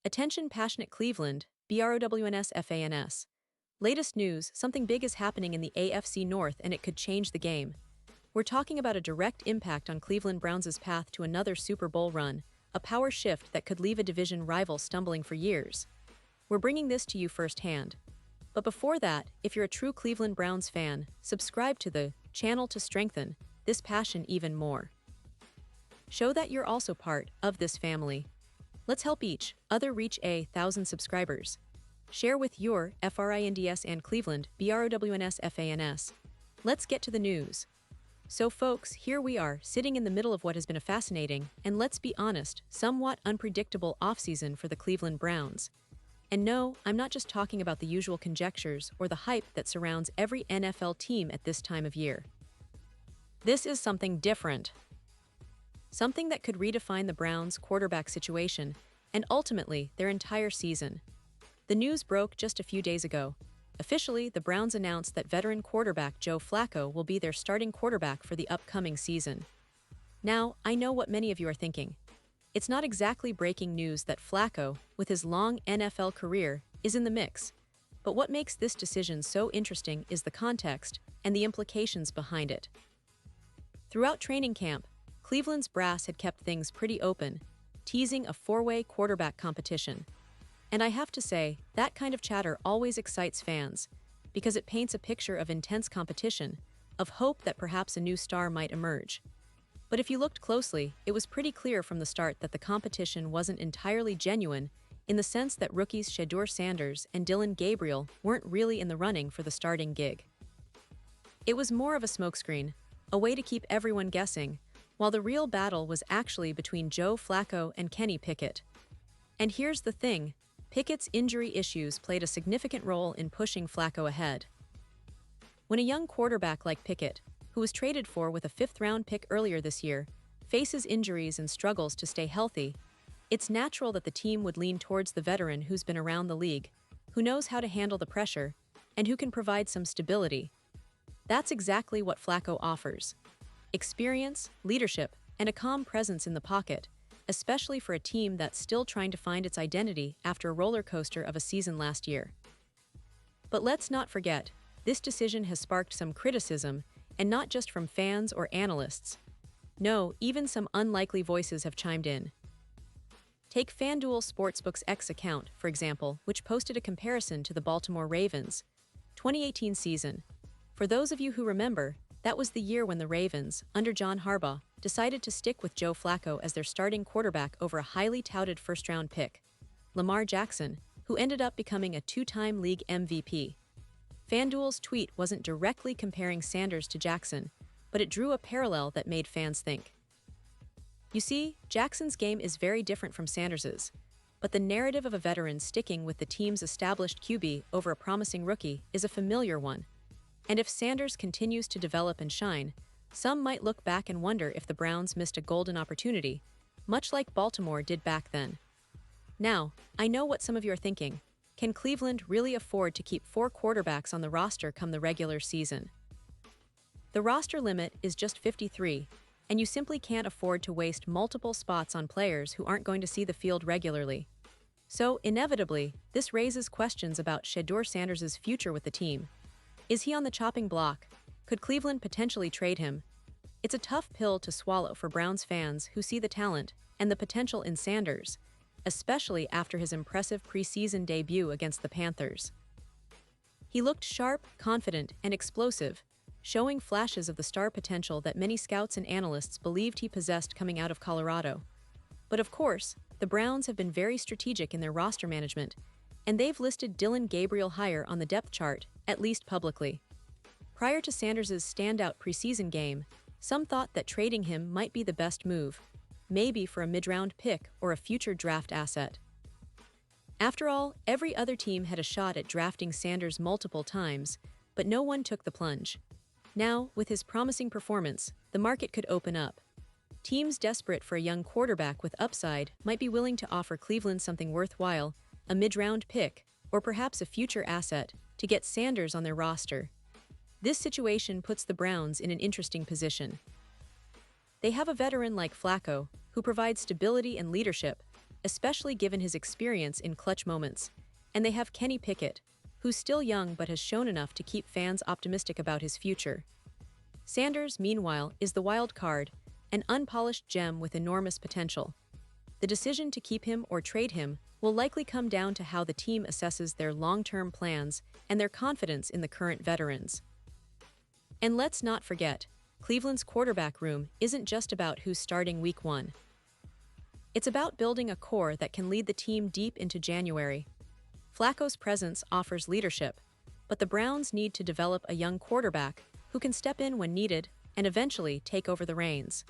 Attention passionate Cleveland, BROWNS FANS. Latest news, something big is happening in the AFC North and it could change the game. We're talking about a direct impact on Cleveland Browns' path to another Super Bowl run, a power shift that could leave a division rival stumbling for years. We're bringing this to you firsthand. But before that, if you're a true Cleveland Browns fan, subscribe to the channel to strengthen this passion even more. Show that you're also part of this family. Let's help each other reach 1,000 subscribers. Share with your FRINDS and Cleveland BROWNS FANS. Let's get to the news. So folks, here we are, sitting in the middle of what has been a fascinating, and let's be honest, somewhat unpredictable offseason for the Cleveland Browns. And no, I'm not just talking about the usual conjectures or the hype that surrounds every NFL team at this time of year. This is something different. Something that could redefine the Browns' quarterback situation and ultimately their entire season. The news broke just a few days ago. Officially, the Browns announced that veteran quarterback Joe Flacco will be their starting quarterback for the upcoming season. Now, I know what many of you are thinking. It's not exactly breaking news that Flacco, with his long NFL career, is in the mix. But what makes this decision so interesting is the context and the implications behind it. Throughout training camp, Cleveland's brass had kept things pretty open, teasing a four-way quarterback competition. And I have to say, that kind of chatter always excites fans, because it paints a picture of intense competition, of hope that perhaps a new star might emerge. But if you looked closely, it was pretty clear from the start that the competition wasn't entirely genuine, in the sense that rookies Shedeur and Dillon Gabriel weren't really in the running for the starting gig. It was more of a smokescreen, a way to keep everyone guessing, while the real battle was actually between Joe Flacco and Kenny Pickett. And here's the thing, Pickett's injury issues played a significant role in pushing Flacco ahead. When a young quarterback like Pickett, who was traded for with a fifth-round pick earlier this year, faces injuries and struggles to stay healthy, it's natural that the team would lean towards the veteran who's been around the league, who knows how to handle the pressure, and who can provide some stability. That's exactly what Flacco offers. Experience, leadership, and a calm presence in the pocket, especially for a team that's still trying to find its identity after a roller coaster of a season last year. But let's not forget, this decision has sparked some criticism, and not just from fans or analysts. No, even some unlikely voices have chimed in. Take FanDuel Sportsbook's X account, for example, which posted a comparison to the Baltimore Ravens' 2018 season. For those of you who remember, that was the year when the Ravens, under John Harbaugh, decided to stick with Joe Flacco as their starting quarterback over a highly touted first-round pick, Lamar Jackson, who ended up becoming a two-time league MVP. FanDuel's tweet wasn't directly comparing Sanders to Jackson, but it drew a parallel that made fans think. You see, Jackson's game is very different from Sanders's, but the narrative of a veteran sticking with the team's established QB over a promising rookie is a familiar one. And if Sanders continues to develop and shine, some might look back and wonder if the Browns missed a golden opportunity, much like Baltimore did back then. Now, I know what some of you are thinking. Can Cleveland really afford to keep 4 quarterbacks on the roster come the regular season? The roster limit is just 53, and you simply can't afford to waste multiple spots on players who aren't going to see the field regularly. So, inevitably, this raises questions about Shedeur future with the team. Is he on the chopping block? Could Cleveland potentially trade him? It's a tough pill to swallow for Browns fans who see the talent and the potential in Sanders, especially after his impressive preseason debut against the Panthers. He looked sharp, confident, and explosive, showing flashes of the star potential that many scouts and analysts believed he possessed coming out of Colorado. But of course, the Browns have been very strategic in their roster management, and they've listed Dillon Gabriel higher on the depth chart, at least publicly. Prior to Sanders' standout preseason game, some thought that trading him might be the best move, maybe for a mid-round pick or a future draft asset. After all, every other team had a shot at drafting Sanders multiple times, but no one took the plunge. Now, with his promising performance, the market could open up. Teams desperate for a young quarterback with upside might be willing to offer Cleveland something worthwhile, a mid-round pick, or perhaps a future asset, to get Sanders on their roster. This situation puts the Browns in an interesting position. They have a veteran like Flacco, who provides stability and leadership, especially given his experience in clutch moments. And they have Kenny Pickett, who's still young but has shown enough to keep fans optimistic about his future. Sanders, meanwhile, is the wild card, an unpolished gem with enormous potential. The decision to keep him or trade him will likely come down to how the team assesses their long-term plans and their confidence in the current veterans. And let's not forget, Cleveland's quarterback room isn't just about who's starting Week 1. It's about building a core that can lead the team deep into January. Flacco's presence offers leadership, but the Browns need to develop a young quarterback who can step in when needed and eventually take over the reins.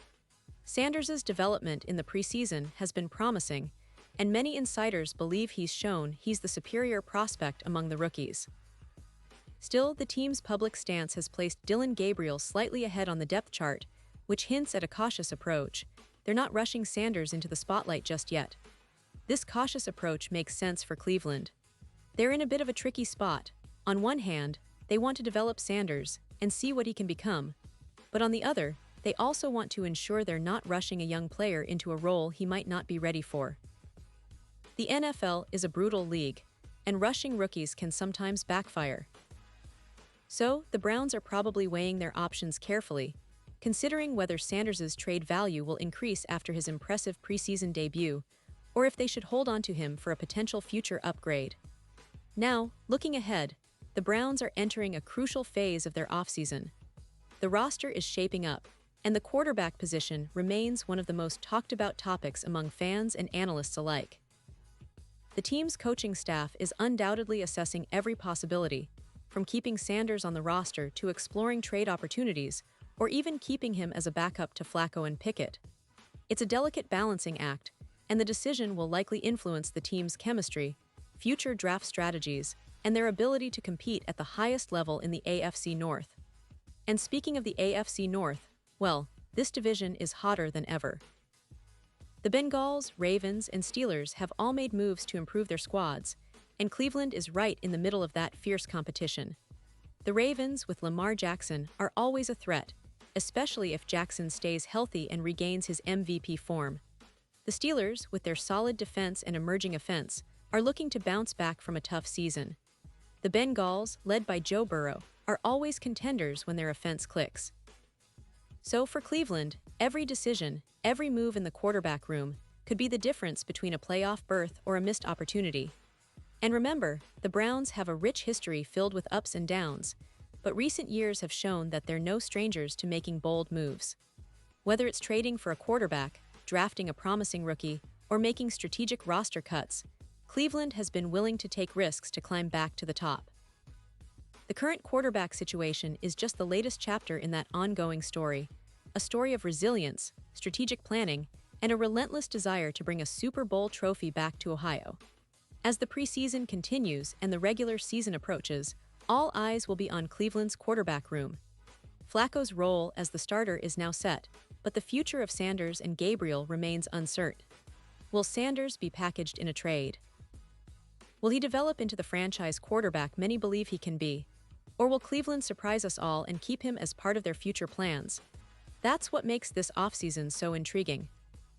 Sanders' development in the preseason has been promising, and many insiders believe he's the superior prospect among the rookies. Still, the team's public stance has placed Dillon Gabriel slightly ahead on the depth chart, which hints at a cautious approach. They're not rushing Sanders into the spotlight just yet. This cautious approach makes sense for Cleveland. They're in a bit of a tricky spot. On one hand, they want to develop Sanders and see what he can become, but on the other, they also want to ensure they're not rushing a young player into a role he might not be ready for. The NFL is a brutal league, and rushing rookies can sometimes backfire. So, the Browns are probably weighing their options carefully, considering whether Sanders' trade value will increase after his impressive preseason debut, or if they should hold on to him for a potential future upgrade. Now, looking ahead, the Browns are entering a crucial phase of their offseason. The roster is shaping up, and the quarterback position remains one of the most talked-about topics among fans and analysts alike. The team's coaching staff is undoubtedly assessing every possibility, from keeping Sanders on the roster to exploring trade opportunities, or even keeping him as a backup to Flacco and Pickett. It's a delicate balancing act, and the decision will likely influence the team's chemistry, future draft strategies, and their ability to compete at the highest level in the AFC North. And speaking of the AFC North, well, this division is hotter than ever. The Bengals, Ravens, and Steelers have all made moves to improve their squads, and Cleveland is right in the middle of that fierce competition. The Ravens, with Lamar Jackson, are always a threat, especially if Jackson stays healthy and regains his MVP form. The Steelers, with their solid defense and emerging offense, are looking to bounce back from a tough season. The Bengals, led by Joe Burrow, are always contenders when their offense clicks. So for Cleveland, every decision, every move in the quarterback room could be the difference between a playoff berth or a missed opportunity. And remember, the Browns have a rich history filled with ups and downs, but recent years have shown that they're no strangers to making bold moves. Whether it's trading for a quarterback, drafting a promising rookie, or making strategic roster cuts, Cleveland has been willing to take risks to climb back to the top. The current quarterback situation is just the latest chapter in that ongoing story, a story of resilience, strategic planning, and a relentless desire to bring a Super Bowl trophy back to Ohio. As the preseason continues and the regular season approaches, all eyes will be on Cleveland's quarterback room. Flacco's role as the starter is now set, but the future of Sanders and Gabriel remains uncertain. Will Sanders be packaged in a trade? Will he develop into the franchise quarterback many believe he can be? Or will Cleveland surprise us all and keep him as part of their future plans? That's what makes this offseason so intriguing.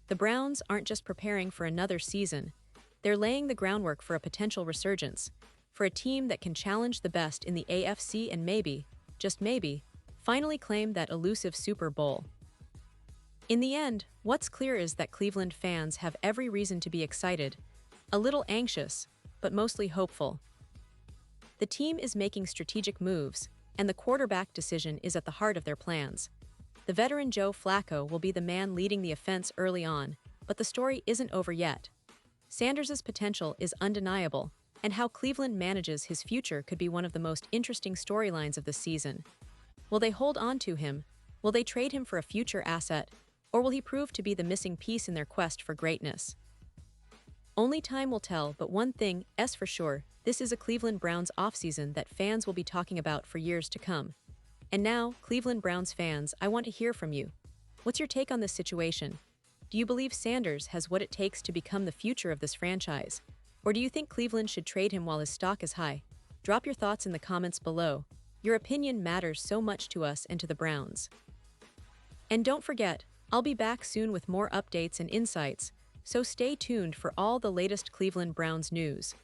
The Browns aren't just preparing for another season, they're laying the groundwork for a potential resurgence, for a team that can challenge the best in the AFC and maybe, just maybe, finally claim that elusive Super Bowl. In the end, what's clear is that Cleveland fans have every reason to be excited, a little anxious, but mostly hopeful. The team is making strategic moves, and the quarterback decision is at the heart of their plans. The veteran Joe Flacco will be the man leading the offense early on, but the story isn't over yet. Sanders' potential is undeniable, and how Cleveland manages his future could be one of the most interesting storylines of the season. Will they hold on to him? Will they trade him for a future asset? Or will he prove to be the missing piece in their quest for greatness? Only time will tell, but one thing is for sure, this is a Cleveland Browns offseason that fans will be talking about for years to come. And now, Cleveland Browns fans, I want to hear from you. What's your take on this situation? Do you believe Sanders has what it takes to become the future of this franchise? Or do you think Cleveland should trade him while his stock is high? Drop your thoughts in the comments below. Your opinion matters so much to us and to the Browns. And don't forget, I'll be back soon with more updates and insights, so stay tuned for all the latest Cleveland Browns news.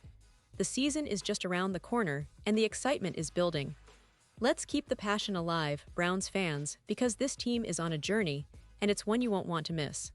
The season is just around the corner, and the excitement is building. Let's keep the passion alive, Browns fans, because this team is on a journey, and it's one you won't want to miss.